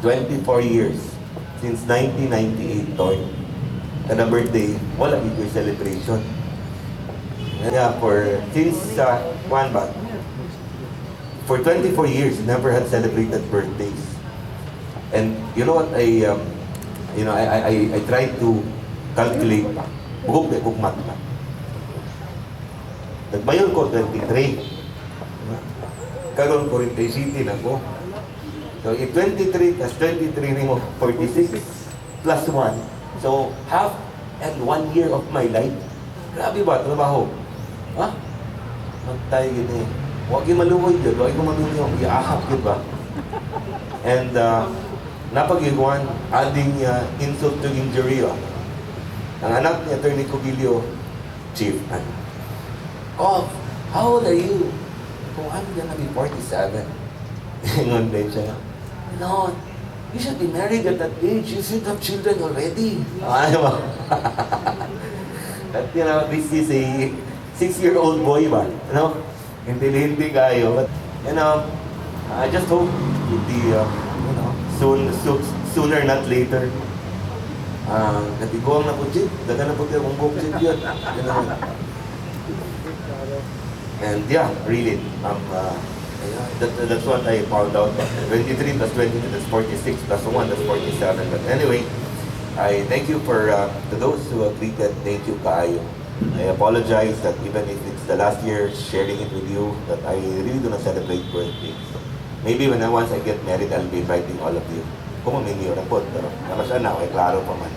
24 years. Since 1998, Toy. Kada birthday, wala dito yung celebration. Yeah, one ba? For 24 years, never had celebrated birthdays. And you know what, I tried to calculate, bugog na bugmat na. Nagmayon ko, 23. Karoon ko rin kay City na ko. So, 23 plus 23 rin mo, 46 plus 1. So, half and 1 year of my life. Grabe ba, trabaho? Ha? Magtayo yun eh. Huwag yung maluhoy yun, huwag yung maluhoy yung iahap yun ba? And, napag-iguan, adding insult to injury. Ang anak ni Atty. Cobillo, Chief, oh, how old are you? Kung I'm gonna be 47. Ingon din siya. No, you should be married at that age. You should have children already. Ano ba? But, this is a 6-year-old boy ba? Hindi kayo. But, I just hope it be, sooner not later. Natiguang na po, Chip. Daga na po tayo kung buong Chip yun. And yeah, really, that's what I found out. 23 plus 22, that's 46 plus 1, that's 47. But anyway, I thank you to those who have greeted. Thank you, Kaayo. I apologize that even if it's the last year sharing it with you, that I really do not celebrate birthdays. Maybe once I get married, I'll be inviting all of you. Kung maminyo na po, pero naman siya na, klaro pa man.